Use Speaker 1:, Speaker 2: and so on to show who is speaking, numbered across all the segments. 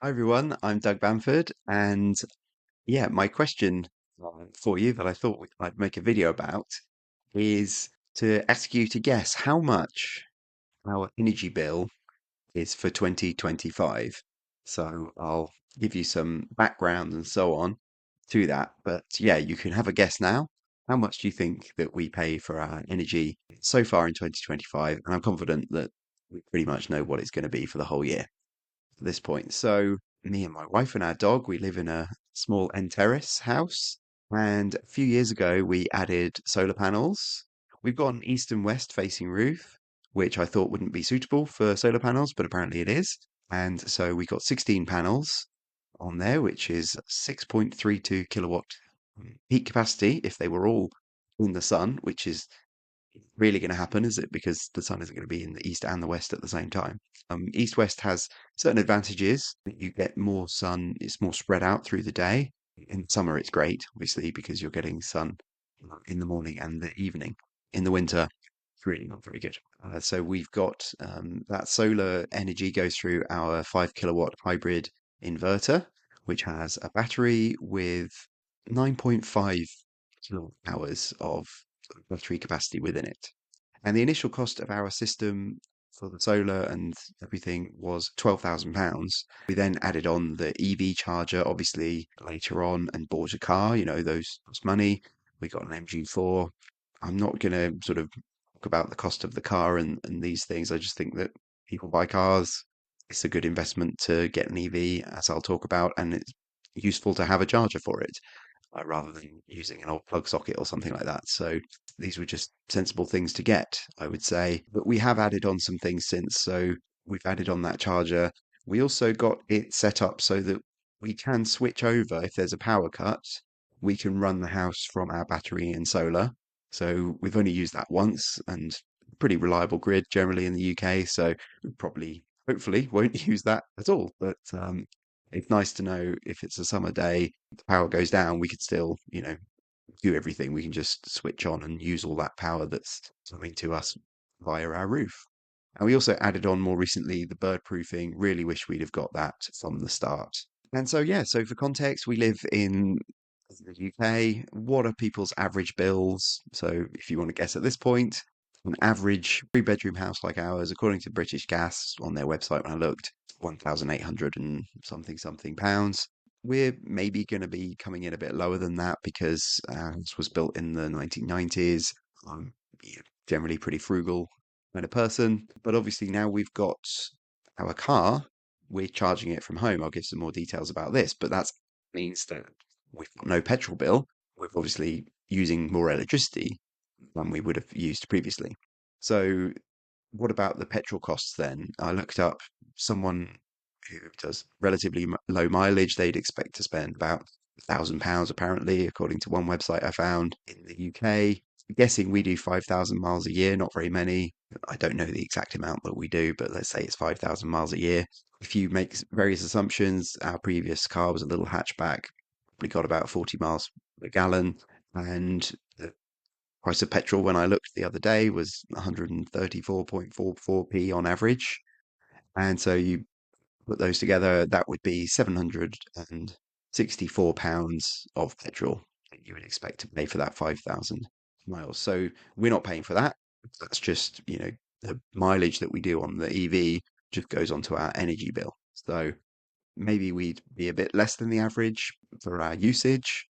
Speaker 1: Hi everyone, I'm Doug Bamford, and my question for you that I thought I'd make a video about is to ask you to guess how much our energy bill is for 2025. So I'll give you some background and so on to that, but yeah, you can have a guess now. How much do you think that we pay for our energy so far in 2025? And I'm confident that we pretty much know what it's going to be for the whole year at this point. So, me and my wife and our dog, we live in a small end terrace house. And a few years ago, we added solar panels. We've got an east and west facing roof, which I thought wouldn't be suitable for solar panels, but apparently it is. And so we got 16 panels on there, which is 6.32 kilowatt peak capacity if they were all in the sun, which is really going to happen, is it? Because the sun isn't going to be in the east and the west at the same time. East-west has certain advantages. You get more sun, it's more spread out through the day. In summer, it's great, obviously, because you're getting sun in the morning and the evening. In the winter, it's really not very good. So we've got that solar energy goes through our 5 kilowatt hybrid inverter, which has a battery with 9.5 kilowatt hours of battery capacity within it. And the initial cost of our system for the solar and everything was £12,000. We then added on the EV charger, obviously, later on and bought a car. Those cost money. We got an MG4. I'm not going to sort of talk about the cost of the car and these things. I just think that people buy cars. It's a good investment to get an EV, as I'll talk about, and it's useful to have a charger for it rather than using an old plug socket or something like that. So these were just sensible things to get, I would say. But we have added on some things since. So we've added on that charger. We also got it set up so that we can switch over if there's a power cut. We can run the house from our battery and solar. So we've only used that once and pretty reliable grid generally in the UK. So we probably, hopefully, won't use that at all. But it's nice to know if it's a summer day, the power goes down, we could still, do everything. We can just switch on and use all that power that's coming to us via our roof. And we also added on more recently the bird proofing. Really wish we'd have got that from the start. And so, yeah, so for context, we live in the UK. What are people's average bills? So, if you want to guess at this point, an average three-bedroom house like ours, according to British Gas on their website when I looked, 1,800 and something pounds. We're maybe going to be coming in a bit lower than that because this was built in the 1990s. I'm generally pretty frugal kind of person, but obviously now we've got our car, we're charging it from home. I'll give some more details about this, but that means that we've got no petrol bill. We're obviously using more electricity than we would have used previously. So, what about the petrol costs then? I looked up someone who does relatively low mileage. They'd expect to spend about £1,000 apparently, according to one website I found in the UK. Guessing we do 5,000 miles a year, not very many. I don't know the exact amount that we do, but let's say it's 5,000 miles a year. If you make various assumptions, our previous car was a little hatchback, we got about 40 miles per gallon, and the price of petrol when I looked the other day was 134.44p on average. And so you put those together, that would be £764 of petrol that you would expect to pay for that 5,000 miles. So we're not paying for that. That's just, the mileage that we do on the EV just goes onto our energy bill. So maybe we'd be a bit less than the average for our usage,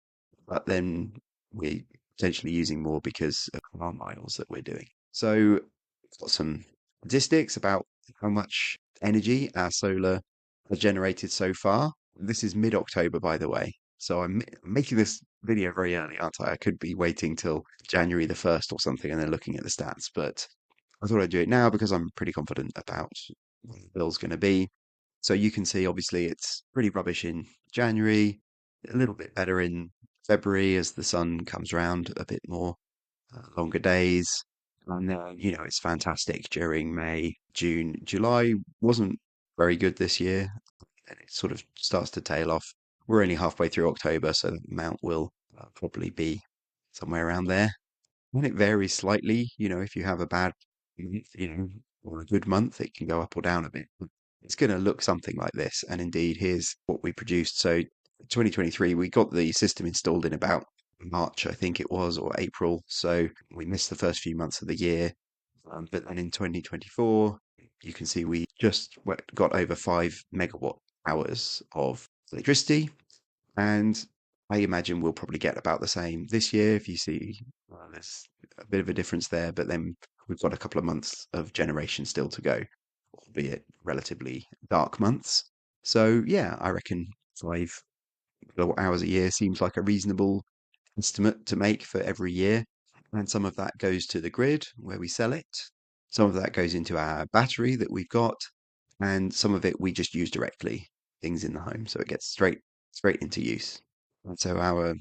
Speaker 1: but then we're potentially using more because of our miles that we're doing. So we've got some statistics about how much energy our solar has generated so far. This is mid-October, by the way. So I'm making this video very early, aren't I? I could be waiting till January the 1st or something and then looking at the stats, but I thought I'd do it now because I'm pretty confident about what the bill's going to be. So you can see, obviously, it's pretty rubbish in January, a little bit better in February as the sun comes around a bit more, longer days. And then, it's fantastic during May, June. July wasn't very good this year, and it sort of starts to tail off. We're only halfway through October, so the amount will probably be somewhere around there. And it varies slightly, if you have a bad month, or a good month, it can go up or down a bit. it's going to look something like this. And indeed, here's what we produced. So 2023, we got the system installed in about March, I think it was, or April. So we missed the first few months of the year. But then in 2024, you can see we just got over 5 megawatt hours of electricity. And I imagine we'll probably get about the same this year. If you see, there's a bit of a difference there, but then we've got a couple of months of generation still to go, albeit relatively dark months. So yeah, I reckon 5 kilowatt hours a year seems like a reasonable estimate to make for every year. And some of that goes to the grid where we sell it. Some of that goes into our battery that we've got, and some of it we just use directly, things in the home, so it gets straight into use. And so our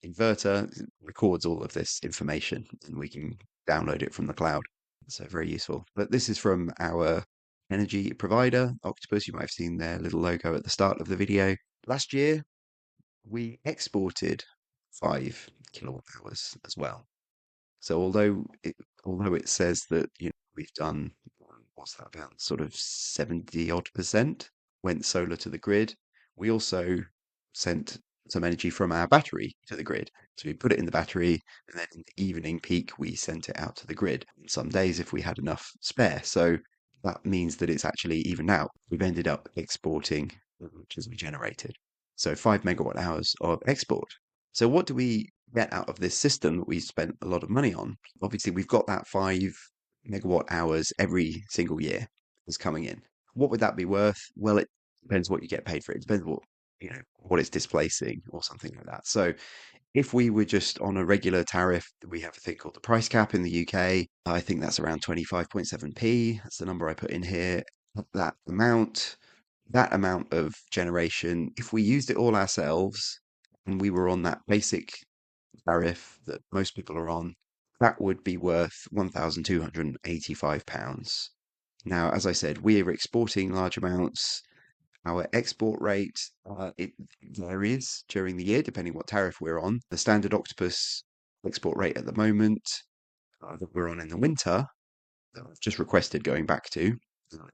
Speaker 1: inverter records all of this information, and we can download it from the cloud. So very useful. But this is from our energy provider, Octopus. You might have seen their little logo at the start of the video. Last year, we exported 5 kilowatt hours as well. So although it says that we've done what's that about sort of 70 odd% went solar to the grid, we also sent some energy from our battery to the grid. So we put it in the battery, and then in the evening peak we sent it out to the grid. Some days if we had enough spare. So that means that it's actually evened out. We've ended up exporting as much as we generated. So 5 megawatt hours of export. So what do we get out of this system that we spent a lot of money on? Obviously, we've got that 5 megawatt hours every single year is coming in. What would that be worth? Well, it depends what you get paid for it. It depends what it's displacing or something like that. So if we were just on a regular tariff, we have a thing called the price cap in the UK. I think that's around 25.7p. That's the number I put in here. That amount of generation, if we used it all ourselves and we were on that basic tariff that most people are on, that would be worth £1,285. Now, as I said, we are exporting large amounts. Our export rate, it varies during the year depending what tariff we're on. The standard Octopus export rate at the moment that we're on in the winter, that I've just requested going back to,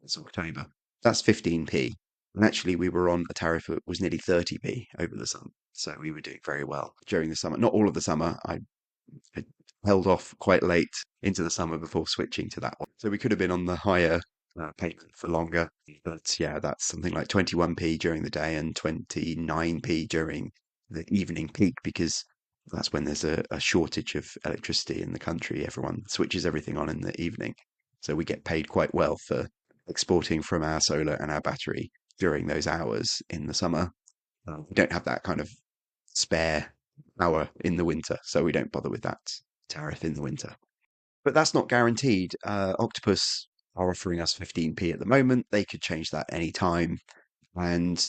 Speaker 1: it's October, that's 15p. And actually, we were on a tariff that was nearly 30p over the summer. So we were doing very well during the summer. Not all of the summer. I held off quite late into the summer before switching to that one. So we could have been on the higher payment for longer. But yeah, that's something like 21p during the day and 29p during the evening peak, because that's when there's a shortage of electricity in the country. Everyone switches everything on in the evening. So we get paid quite well for exporting from our solar and our battery during those hours in the summer. We don't have that kind of spare hour in the winter, so we don't bother with that tariff in the winter. But that's not guaranteed. Octopus are offering us 15p at the moment. They could change that any time. And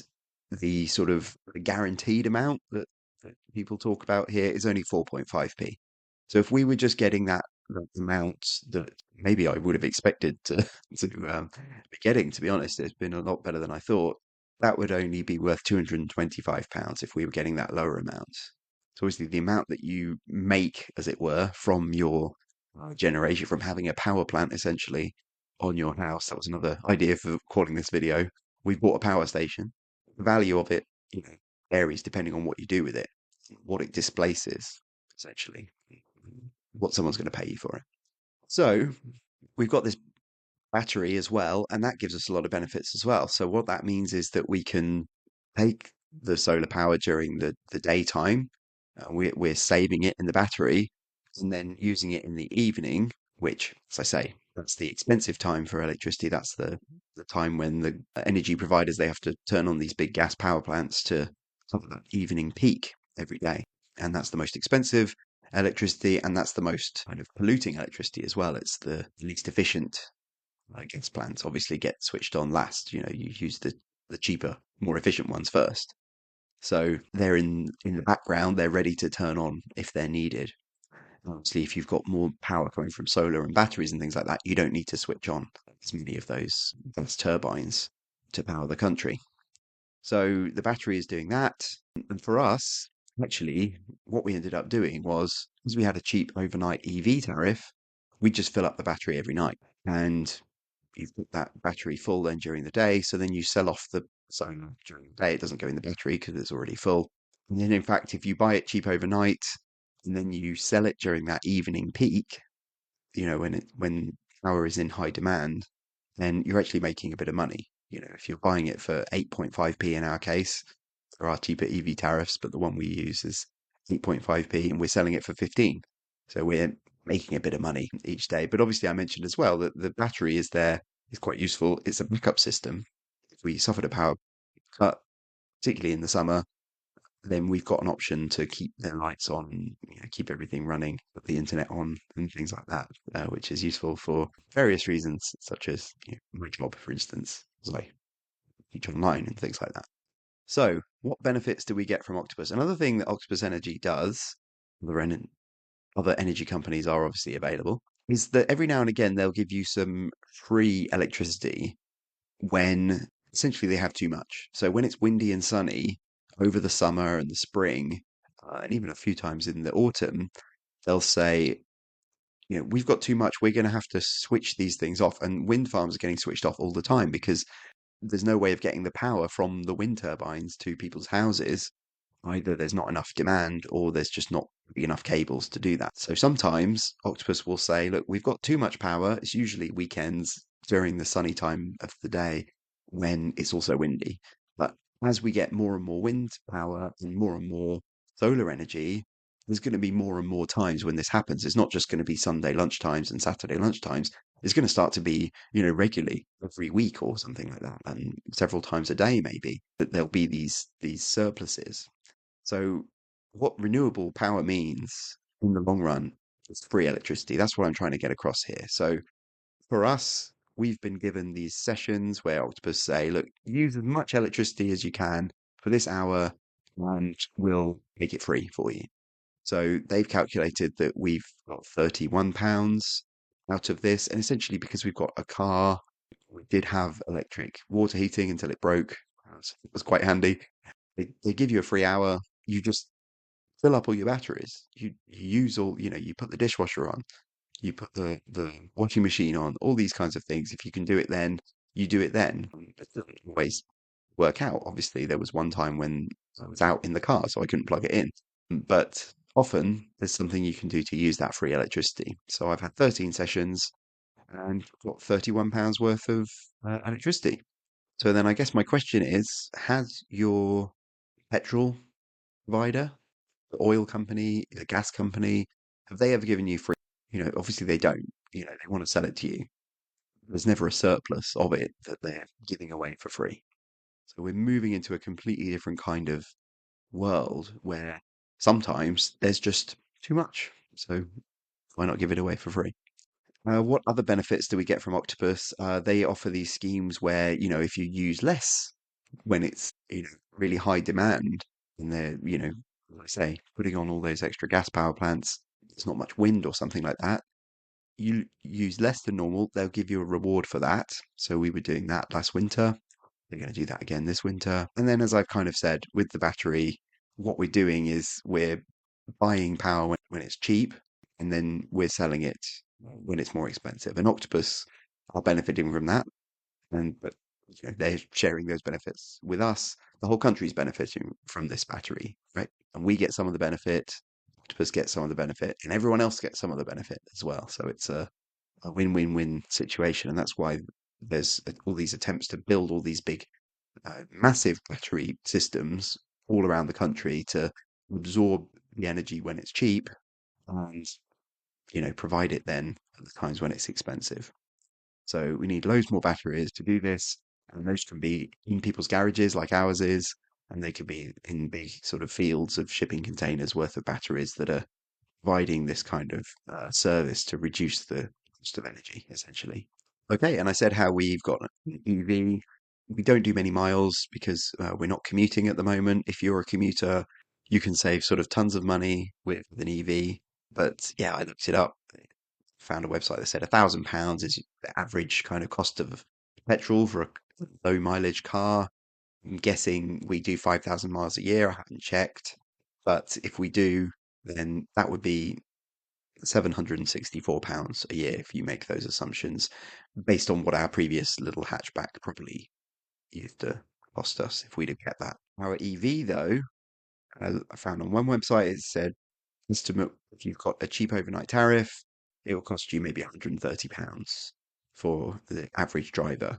Speaker 1: the sort of guaranteed amount that people talk about here is only 4.5p. So if we were just getting that amount that maybe I would have expected to be getting, to be honest, it's been a lot better than I thought. That would only be worth £225 if we were getting that lower amount. So obviously the amount that you make, as it were, from your generation, from having a power plant essentially on your house. That was another idea for calling this video. We bought a power station. The value of it, varies depending on what you do with it, what it displaces, essentially, what someone's going to pay you for it. So we've got this battery as well, and that gives us a lot of benefits as well. So what that means is that we can take the solar power during the daytime. We're saving it in the battery and then using it in the evening, which, as I say, that's the expensive time for electricity. That's the time when the energy providers, they have to turn on these big gas power plants to cover that evening peak every day. And that's the most expensive electricity, and that's the most kind of polluting electricity as well. It's the least efficient gas plants obviously get switched on last. You use the cheaper, more efficient ones first. So they're in the background, they're ready to turn on if they're needed. Obviously, if you've got more power coming from solar and batteries and things like that, you don't need to switch on as many of those gas turbines to power the country. So the battery is doing that. And for us, actually, what we ended up doing was, because we had a cheap overnight EV tariff, we just fill up the battery every night. And you've got that battery full then during the day. So then you sell off the solar during the day. It doesn't go in the battery because it's already full. And then in fact, if you buy it cheap overnight and then you sell it during that evening peak, when power is in high demand, then you're actually making a bit of money. If you're buying it for 8.5p in our case, there are cheaper EV tariffs, but the one we use is 8.5p and we're selling it for 15. So we're making a bit of money each day. But obviously I mentioned as well that the battery is there, is quite useful. It's a backup system. If we suffered a power cut, particularly in the summer, then we've got an option to keep the lights on, keep everything running, put the internet on, and things like that, which is useful for various reasons, such as my job, for instance, as I teach online and things like that. So, what benefits do we get from Octopus? Another thing that Octopus Energy does, other energy companies are obviously available, is that every now and again they'll give you some free electricity when essentially they have too much. So when it's windy and sunny over the summer and the spring, and even a few times in the autumn, they'll say, we've got too much. We're going to have to switch these things off. And wind farms are getting switched off all the time because there's no way of getting the power from the wind turbines to people's houses. Either there's not enough demand or there's just not enough cables to do that. So sometimes Octopus will say, look, we've got too much power. It's usually weekends during the sunny time of the day when it's also windy. But as we get more and more wind power and more solar energy, there's going to be more and more times when this happens. It's not just going to be Sunday lunchtimes and Saturday lunchtimes. It's going to start to be, regularly every week or something like that, and several times a day maybe. That there'll be these surpluses. So, what renewable power means in the long run is free electricity. That's what I'm trying to get across here. So, for us, we've been given these sessions where Octopus say, look, use as much electricity as you can for this hour and we'll make it free for you. So, they've calculated that we've got £31 out of this. And essentially, because we've got a car, we did have electric water heating until it broke. It was quite handy. They give you a free hour. You just fill up all your batteries. You use all, you put the dishwasher on, you put the washing machine on, all these kinds of things. If you can do it then, you do it then. It doesn't always work out. Obviously, there was one time when I was out in the car, so I couldn't plug it in. But often there's something you can do to use that free electricity. So I've had 13 sessions and got £31 worth of electricity. So then I guess my question is, has your petrol provider, the oil company, the gas company, have they ever given you free? Obviously they don't. They want to sell it to you. There's never a surplus of it that they're giving away for free. So we're moving into a completely different kind of world where sometimes there's just too much. So why not give it away for free? What other benefits do we get from Octopus? They offer these schemes where, if you use less when it's, really high demand and they're, like I say, putting on all those extra gas power plants, there's not much wind or something like that. You use less than normal, they'll give you a reward for that. So we were doing that last winter. They're going to do that again this winter. And then, as I've kind of said, with the battery, what we're doing is we're buying power when it's cheap, and then we're selling it when it's more expensive. And Octopus are benefiting from that, but they're sharing those benefits with us. The whole country's benefiting from this battery, right? And we get some of the benefit. Octopus gets some of the benefit, and everyone else gets some of the benefit as well. So it's a win-win-win situation, and that's why there's all these attempts to build all these big, massive battery systems all around the country to absorb the energy when it's cheap and provide it then at the times when it's expensive. So we need loads more batteries to do this, and those can be in people's garages like ours is, and they could be in big sort of fields of shipping containers worth of batteries that are providing this kind of service to reduce the cost of energy, essentially. Okay, and I said how we've got an EV. We don't do many miles because we're not commuting at the moment. If you're a commuter, you can save sort of tons of money with an EV. But yeah, I looked it up, found a website that said £1,000 is the average kind of cost of petrol for a low mileage car. I'm guessing we do 5,000 miles a year. I haven't checked, but if we do, then that would be £764 a year if you make those assumptions based on what our previous little hatchback probably used to cost us if we'd have kept that. Our EV, though, I found on one website it said estimate if you've got a cheap overnight tariff, it will cost you maybe £130 for the average driver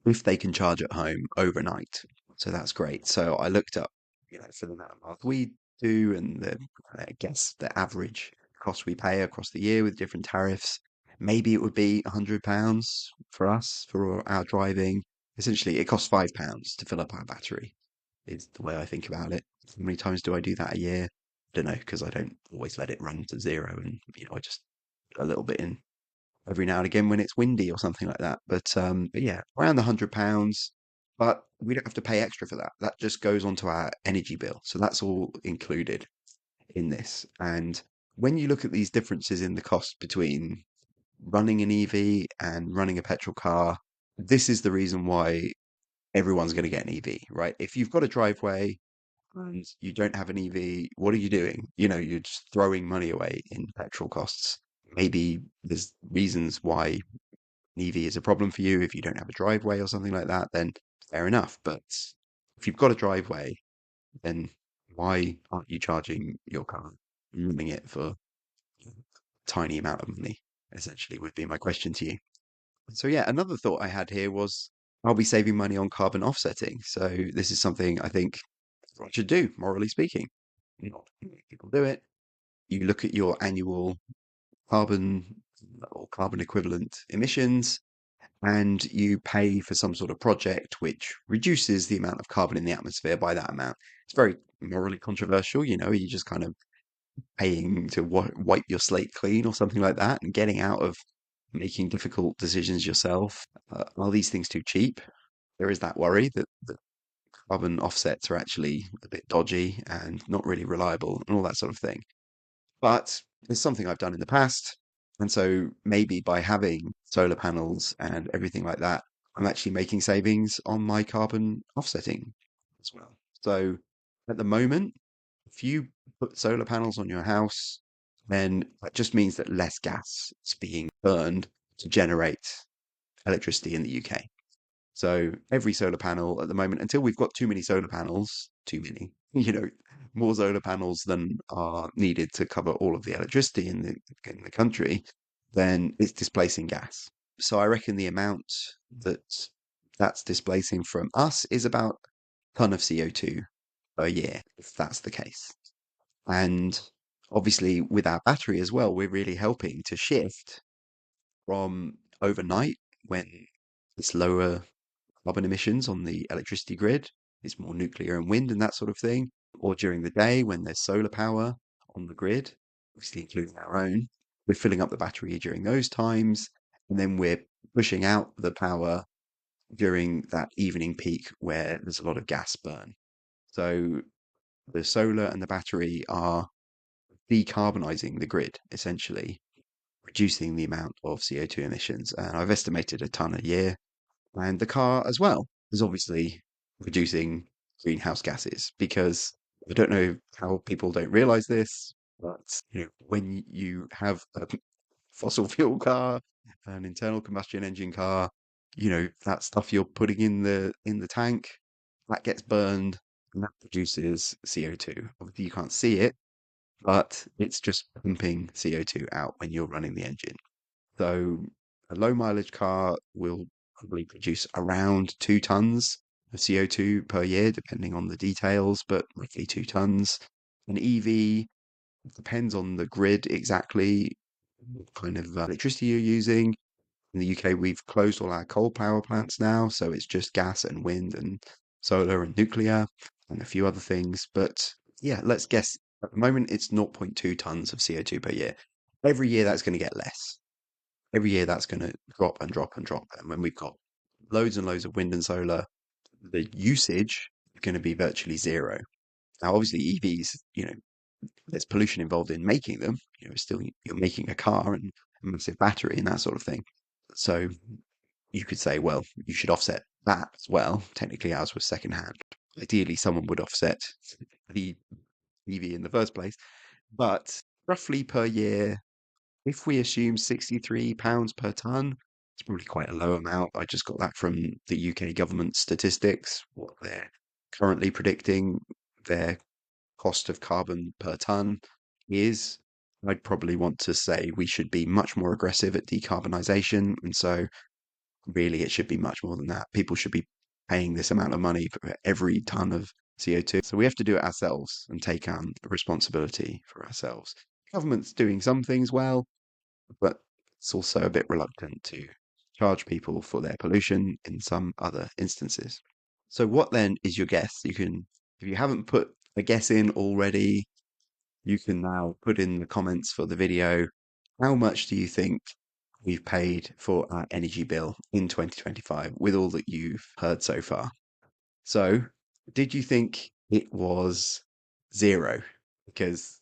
Speaker 1: if they can charge at home overnight. So that's great. So I looked up, for the amount of miles we do and I guess the average cost we pay across the year with different tariffs. Maybe it would be £100 for us for our driving. Essentially, it costs £5 to fill up our battery, is the way I think about it. How many times do I do that a year? I don't know, because I don't always let it run to zero and I just put a little bit in every now and again when it's windy or something like that. But yeah, around the £100. But we don't have to pay extra for that. That just goes onto our energy bill. So that's all included in this. And when you look at these differences in the cost between running an EV and running a petrol car, this is the reason why everyone's going to get an EV, right? If you've got a driveway and you don't have an EV, what are you doing? You're just throwing money away in petrol costs. Maybe there's reasons why an EV is a problem for you. If you don't have a driveway or something like that, then fair enough. But if you've got a driveway, then why aren't you charging your car, running it for a tiny amount of money? Essentially, would be my question to you. So yeah, another thought I had here was, are we saving money on carbon offsetting? So this is something I think everyone should do, morally speaking. Not many people do it. You look at your annual carbon or carbon equivalent emissions, and you pay for some sort of project which reduces the amount of carbon in the atmosphere by that amount. It's very morally controversial, you just kind of paying to wipe your slate clean or something like that and getting out of making difficult decisions yourself. Are these things too cheap? There is that worry that the carbon offsets are actually a bit dodgy and not really reliable and all that sort of thing. But it's something I've done in the past. And so maybe by having solar panels and everything like that, I'm actually making savings on my carbon offsetting as well. So at the moment, if you put solar panels on your house, then that just means that less gas is being burned to generate electricity in the UK. So every solar panel at the moment, until we've got too many solar panels, too many, more solar panels than are needed to cover all of the electricity in the country, then it's displacing gas. So I reckon the amount that that's displacing from us is about a ton of CO2 per year, if that's the case. And obviously, with our battery as well, we're really helping to shift from overnight when it's lower carbon emissions on the electricity grid, it's more nuclear and wind and that sort of thing, or during the day when there's solar power on the grid, obviously including our own. We're filling up the battery during those times, and then we're pushing out the power during that evening peak where there's a lot of gas burn. So the solar and the battery are decarbonizing the grid, essentially, reducing the amount of CO2 emissions. And I've estimated a ton a year. And the car as well is obviously reducing greenhouse gases because I don't know how people don't realize this, but when you have a fossil fuel car, an internal combustion engine car, that stuff you're putting in the tank, that gets burned and that produces CO2. Obviously, you can't see it, but it's just pumping CO2 out when you're running the engine. So a low mileage car will probably produce around 2 tons of CO2 per year, depending on the details, but roughly 2 tons. An EV depends on the grid exactly, what kind of electricity you're using. In the UK, we've closed all our coal power plants now, so it's just gas and wind and solar and nuclear and a few other things. But yeah, let's guess at the moment it's zero point 0.2 tons of CO2 per year. Every year that's going to get less. Every year that's going to drop and drop and drop. And when we've got loads and loads of wind and solar, the usage is going to be virtually zero. Now, obviously, EVs, there's pollution involved in making them. Still you're making a car and a massive battery and that sort of thing. So you could say, well, you should offset that as well. Technically, ours was secondhand. Ideally, someone would offset the EV in the first place. But roughly per year, If we assume £63 per tonne, it's probably quite a low amount. I just got that from the UK government statistics, what they're currently predicting their cost of carbon per tonne is. I'd probably want to say we should be much more aggressive at decarbonisation. And so really it should be much more than that. People should be paying this amount of money for every ton of CO2. So we have to do it ourselves and take on responsibility for ourselves. Government's doing some things well, but it's also a bit reluctant to charge people for their pollution in some other instances. So what then is your guess? You can, if you haven't put a guess in already, you can now put in the comments for the video. How much do you think we've paid for our energy bill in 2025 with all that you've heard so far? So, did you think it was zero? Because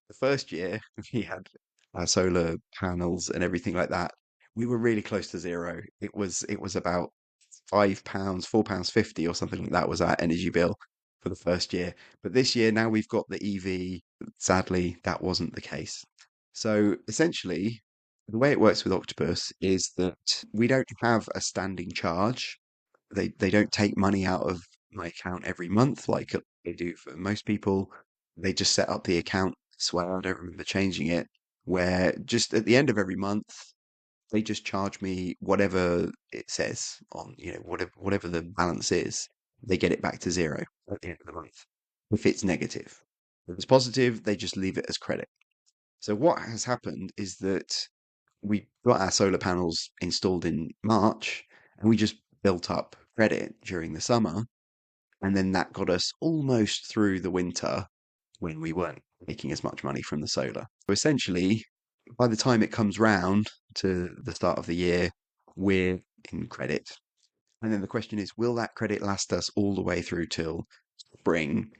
Speaker 1: the first year we had our solar panels and everything like that, we were really close to zero. It was about £5, £4.50 or something like that was our energy bill for the first year. But this year, now we've got the EV, sadly, that wasn't the case. So essentially, the way it works with Octopus is that we don't have a standing charge. They don't take money out of my account every month like they do for most people. They just set up the account. I swear I don't remember changing it, where just at the end of every month they just charge me whatever it says on, whatever the balance is. They get it back to zero at the end of the month. If it's negative, if it's positive, they just leave it as credit. So what has happened is that we got our solar panels installed in March and we just built up credit during the summer. And then that got us almost through the winter when we weren't making as much money from the solar. So essentially, by the time it comes round to the start of the year, we're in credit. And then the question is, will that credit last us all the way through till spring?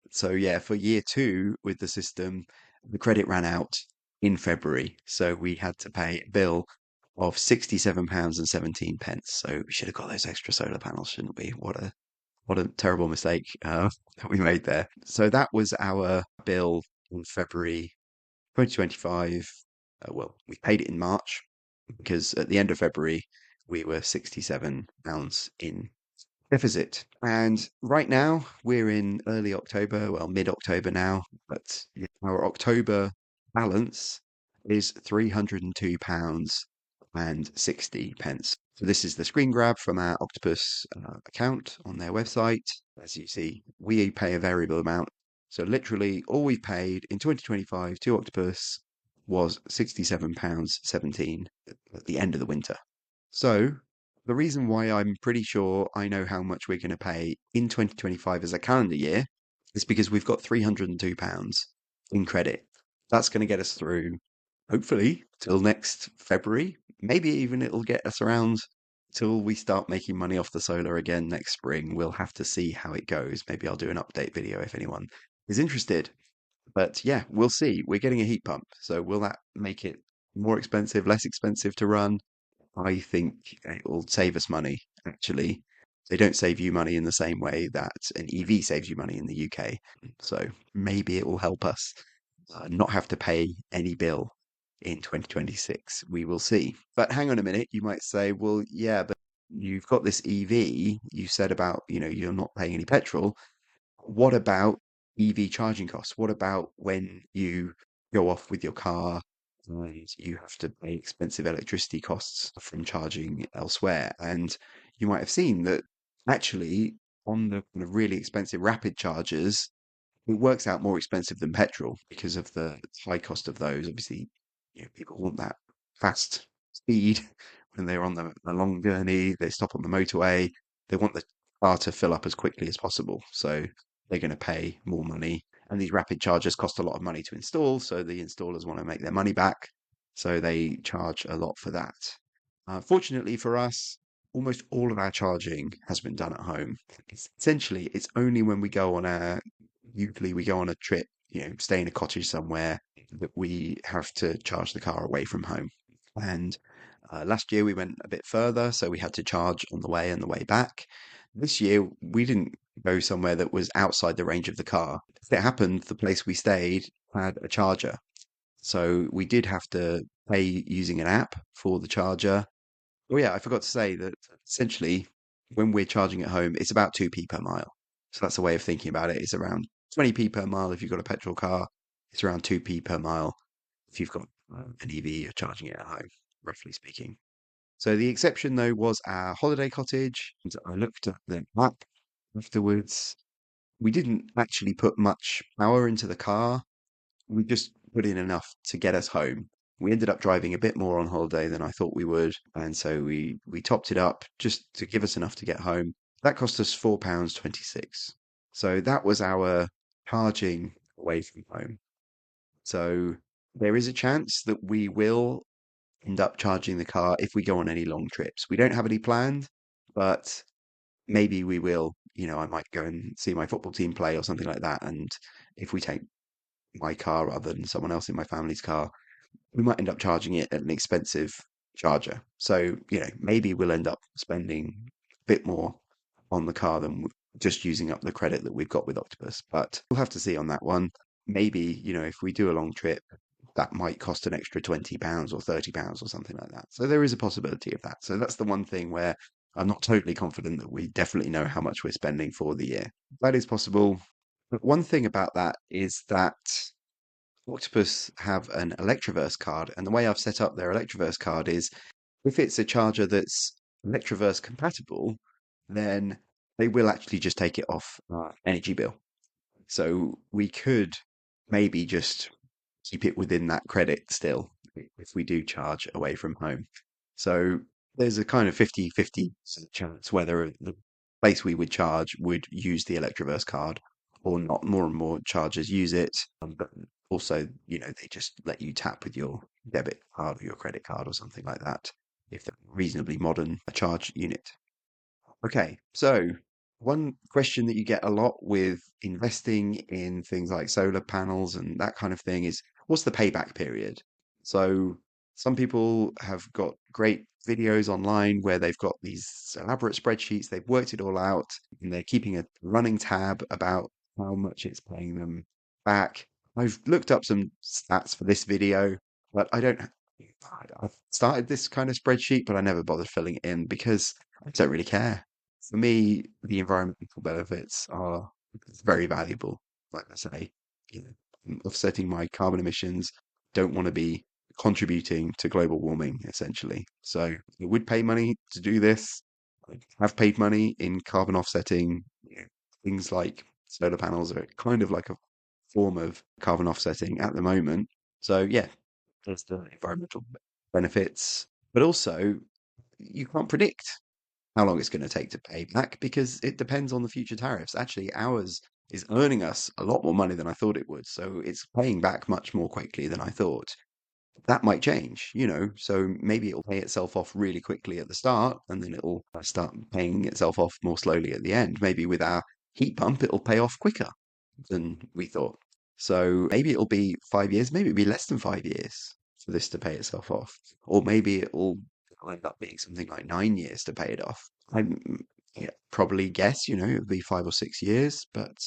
Speaker 1: So yeah, for year two with the system, the credit ran out in February. So we had to pay a bill of £67 and 17 pence. So we should have got those extra solar panels, shouldn't we? What a terrible mistake that we made there. So that was our bill in February 2025. Well, we paid it in March because at the end of February we were £67 in deficit. And right now we're in early October, well, mid-October now, but our October balance is £302 and 60 pence. So this is the screen grab from our Octopus account on their website. As you see, we pay a variable amount. So literally all we paid in 2025 to Octopus was £67.17 at the end of the winter. So the reason why I'm pretty sure I know how much we're going to pay in 2025 as a calendar year is because we've got £302 in credit. That's going to get us through, hopefully, till next February. Maybe even it'll get us around till we start making money off the solar again next spring. We'll have to see how it goes. Maybe I'll do an update video if anyone is interested. But yeah, we'll see. We're getting a heat pump. So will that make it more expensive, less expensive to run? I think it will save us money, actually. They don't save you money in the same way that an EV saves you money in the UK. So maybe it will help us not have to pay any bill in 2026. We will see. But hang on a minute, you might say, well, yeah, but you've got this EV. You said about, you're not paying any petrol. What about EV charging costs? What about when you go off with your car and you have to pay expensive electricity costs from charging elsewhere? And you might have seen that actually on the kind of really expensive rapid chargers, it works out more expensive than petrol because of the high cost of those. Obviously, people want that fast speed when they're on the long journey. They stop on the motorway. They want the car to fill up as quickly as possible. So they're going to pay more money. And these rapid chargers cost a lot of money to install. So the installers want to make their money back. So they charge a lot for that. Fortunately for us, almost all of our charging has been done at home. Essentially, it's only when we go on usually we go on a trip, stay in a cottage somewhere, that we have to charge the car away from home. And last year we went a bit further, so we had to charge on the way and the way back. This year we didn't go somewhere that was outside the range of the car. As it happened, the place we stayed had a charger. So we did have to pay using an app for the charger. Oh yeah, I forgot to say that essentially when we're charging at home, it's about 2p per mile. So that's a way of thinking about it. It's around 20p per mile if you've got a petrol car. It's around 2p per mile if you've got an EV, you're charging it at home, roughly speaking. So the exception though was our holiday cottage. And I looked at the app afterwards. We didn't actually put much power into the car. We just put in enough to get us home. We ended up driving a bit more on holiday than I thought we would, and so we topped it up just to give us enough to get home. That cost us £4.26. So that was our charging away from home. So there is a chance that we will end up charging the car if we go on any long trips. We don't have any planned, but maybe we will. I might go and see my football team play or something like that. And if we take my car rather than someone else in my family's car, we might end up charging it at an expensive charger. So, maybe we'll end up spending a bit more on the car than just using up the credit that we've got with Octopus. But we'll have to see on that one. Maybe, if we do a long trip, that might cost an extra £20 or £30 or something like that. So there is a possibility of that. So that's the one thing where I'm not totally confident that we definitely know how much we're spending for the year. That is possible. But one thing about that is that Octopus have an Electroverse card, and the way I've set up their Electroverse card is if it's a charger that's Electroverse compatible, then they will actually just take it off our energy bill. So we could maybe just keep it within that credit still if we do charge away from home. So there's a kind of 50-50 chance whether the place we would charge would use the Electroverse card or not. More and more chargers use it, but also, they just let you tap with your debit card or your credit card or something like that if they're reasonably modern charge unit. Okay, so one question that you get a lot with investing in things like solar panels and that kind of thing is what's the payback period? So some people have got great videos online where they've got these elaborate spreadsheets, they've worked it all out, and they're keeping a running tab about how much it's paying them back. I've looked up some stats for this video, but I've started this kind of spreadsheet, but I never bothered filling it in because I don't really care. For me, the environmental benefits are very valuable. Like I say, offsetting my carbon emissions, don't want to be contributing to global warming, essentially. So I would pay money to do this. I have paid money in carbon offsetting. Things like solar panels are kind of like a form of carbon offsetting at the moment. So yeah, there's the environmental benefits, but also you can't predict how long it's going to take to pay back because it depends on the future tariffs. Actually, ours is earning us a lot more money than I thought it would. So it's paying back much more quickly than I thought. That might change, so maybe it'll pay itself off really quickly at the start and then it'll start paying itself off more slowly at the end. Maybe with our heat pump, it'll pay off quicker than we thought. So maybe it'll be 5 years, maybe it'll be less than 5 years for this to pay itself off. Or maybe it'll end up being something like 9 years to pay it off. I yeah, probably guess, it'll be 5 or 6 years, but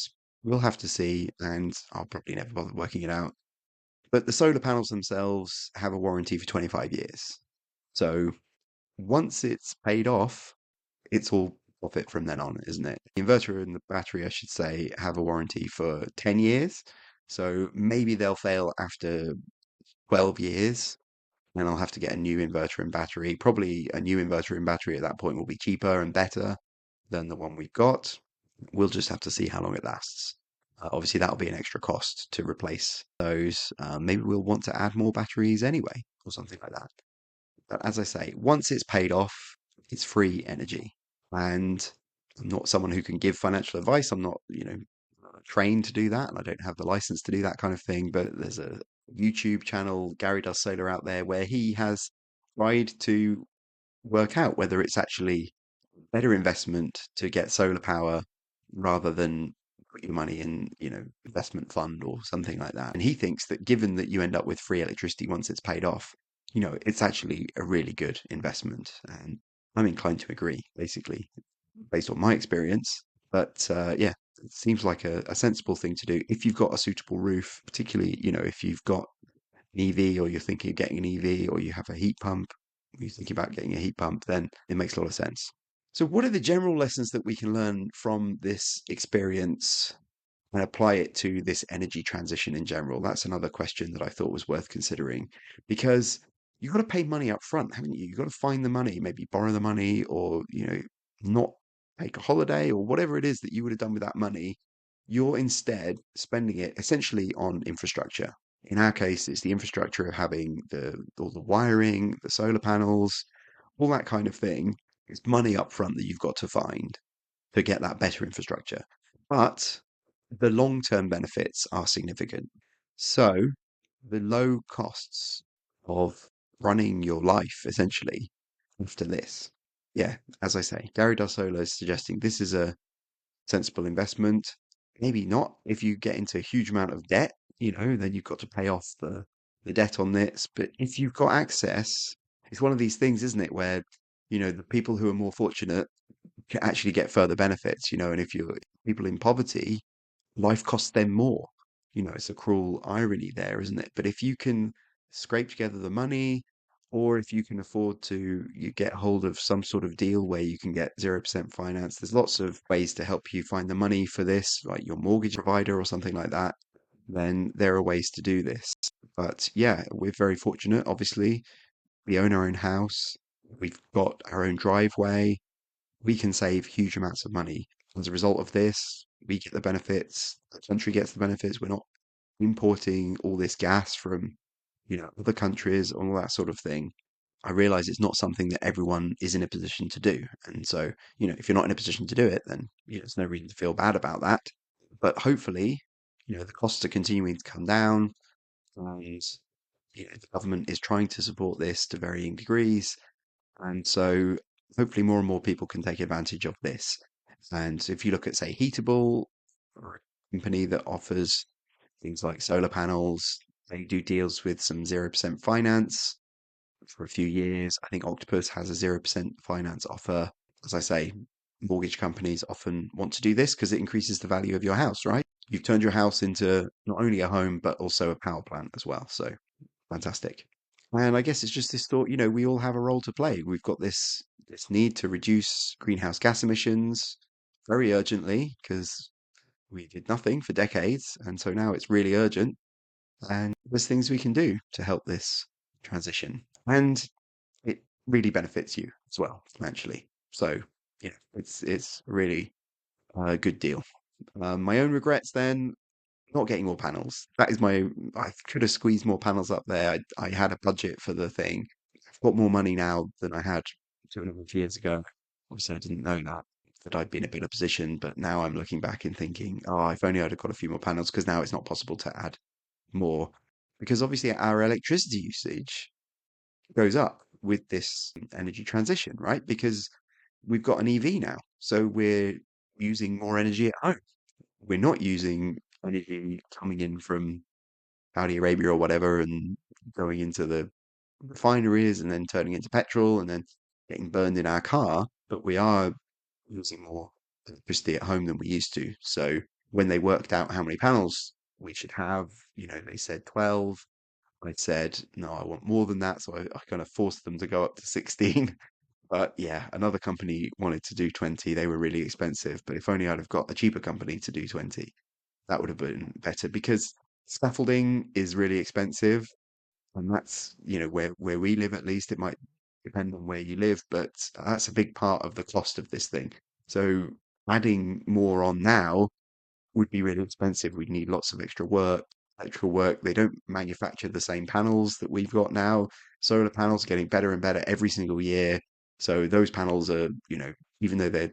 Speaker 1: we'll have to see, and I'll probably never bother working it out. But the solar panels themselves have a warranty for 25 years. So once it's paid off, it's all profit from then on, isn't it? The inverter and the battery, I should say, have a warranty for 10 years. So maybe they'll fail after 12 years, and I'll have to get a new inverter and battery. Probably a new inverter and battery at that point will be cheaper and better than the one we've got. We'll just have to see how long it lasts. Obviously, that'll be an extra cost to replace those. Maybe we'll want to add more batteries anyway, or something like that. But as I say, once it's paid off, it's free energy. And I'm not someone who can give financial advice. I'm not, trained to do that, and I don't have the license to do that kind of thing. But there's a YouTube channel, Gary Does Solar, out there where he has tried to work out whether it's actually better investment to get solar power rather than put your money in, investment fund or something like that. And he thinks that given that you end up with free electricity once it's paid off, it's actually a really good investment. And I'm inclined to agree, basically, based on my experience. But yeah, it seems like a sensible thing to do if you've got a suitable roof, particularly, if you've got an EV, or you're thinking of getting an EV, or you have a heat pump, you're thinking about getting a heat pump, then it makes a lot of sense. So, what are the general lessons that we can learn from this experience and apply it to this energy transition in general? That's another question that I thought was worth considering because you've got to pay money up front, haven't you? You've got to find the money, maybe borrow the money, or, not take a holiday or whatever it is that you would have done with that money. You're instead spending it essentially on infrastructure. In our case, it's the infrastructure of having all the wiring, the solar panels, all that kind of thing. It's money up front that you've got to find to get that better infrastructure. But the long-term benefits are significant. So the low costs of running your life essentially after this. Yeah, as I say, Gary Darsola is suggesting this is a sensible investment. Maybe not if you get into a huge amount of debt, then you've got to pay off the debt on this. But if you've got access, it's one of these things, isn't it, where, the people who are more fortunate can actually get further benefits, and if you're people in poverty, life costs them more. It's a cruel irony there, isn't it? But if you can scrape together the money, or if you can afford to you get hold of some sort of deal where you can get 0% finance, there's lots of ways to help you find the money for this, like your mortgage provider or something like that. Then there are ways to do this. But yeah, we're very fortunate. Obviously, we own our own house. We've got our own driveway. We can save huge amounts of money. As a result of this, we get the benefits, the country gets the benefits. We're not importing all this gas from, other countries, all that sort of thing. I realize it's not something that everyone is in a position to do. And so, if you're not in a position to do it, then there's no reason to feel bad about that. But hopefully, the costs are continuing to come down, and the government is trying to support this to varying degrees. And so hopefully more and more people can take advantage of this. And if you look at, say, Heatable, or a company that offers things like solar panels, they do deals with some 0% finance for a few years. I think Octopus has a 0% finance offer. As I say, mortgage companies often want to do this because it increases the value of your house, right? You've turned your house into not only a home, but also a power plant as well. So fantastic. And I guess it's just this thought, we all have a role to play. We've got this need to reduce greenhouse gas emissions very urgently because we did nothing for decades, and so now it's really urgent. And there's things we can do to help this transition, and it really benefits you as well financially. So it's really a good deal. My own regrets then, not getting more panels. That is I could have squeezed more panels up there. I had a budget for the thing. I've got more money now than I had 2.5 years ago. Obviously, I didn't know that I'd be in a better position, but now I'm looking back and thinking, oh, if only I'd have got a few more panels, because now it's not possible to add more. Because obviously our electricity usage goes up with this energy transition, right? Because we've got an EV now, so we're using more energy at home. We're not using energy coming in from Saudi Arabia or whatever and going into the refineries and then turning into petrol and then getting burned in our car, but we are using more electricity at home than we used to. So when they worked out how many panels we should have, they said 12. I said, no, I want more than that. So I kind of forced them to go up to 16. But yeah, another company wanted to do 20. They were really expensive. But if only I'd have got a cheaper company to do 20, that would have been better because scaffolding is really expensive. And that's, where we live at least. It might depend on where you live, but that's a big part of the cost of this thing. So adding more on now would be really expensive. We'd need lots of extra work, electrical work. They don't manufacture the same panels that we've got now. Solar panels are getting better and better every single year. So those panels are, even though they're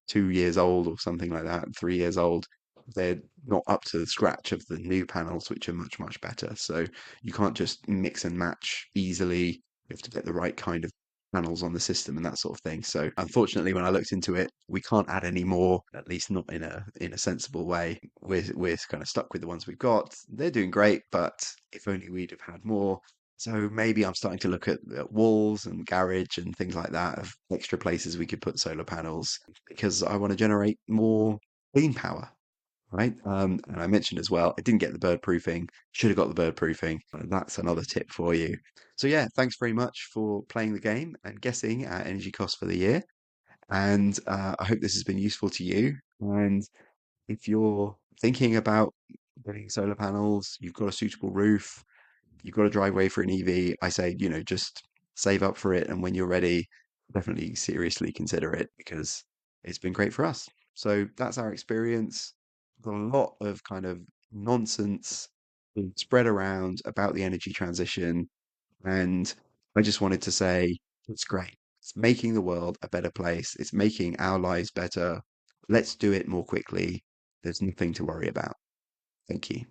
Speaker 1: 2 years old or something like that, 3 years old, they're not up to the scratch of the new panels, which are much, much better. So you can't just mix and match easily. You have to get the right kind of panels on the system and that sort of thing. So unfortunately, when I looked into it, we can't add any more, at least not in a sensible way. We're kind of stuck with the ones we've got. They're doing great, but if only we'd have had more. So maybe I'm starting to look at walls and garage and things like that of extra places we could put solar panels because I want to generate more clean power. right? And I mentioned as well, I didn't get the bird proofing, should have got the bird proofing. That's another tip for you. So yeah, thanks very much for playing the game and guessing our energy costs for the year. And I hope this has been useful to you. And if you're thinking about getting solar panels, you've got a suitable roof, you've got a driveway for an EV, I say, just save up for it. And when you're ready, definitely seriously consider it because it's been great for us. So that's our experience. Got a lot of kind of nonsense being spread around about the energy transition. And I just wanted to say it's great. It's making the world a better place. It's making our lives better. Let's do it more quickly. There's nothing to worry about. Thank you.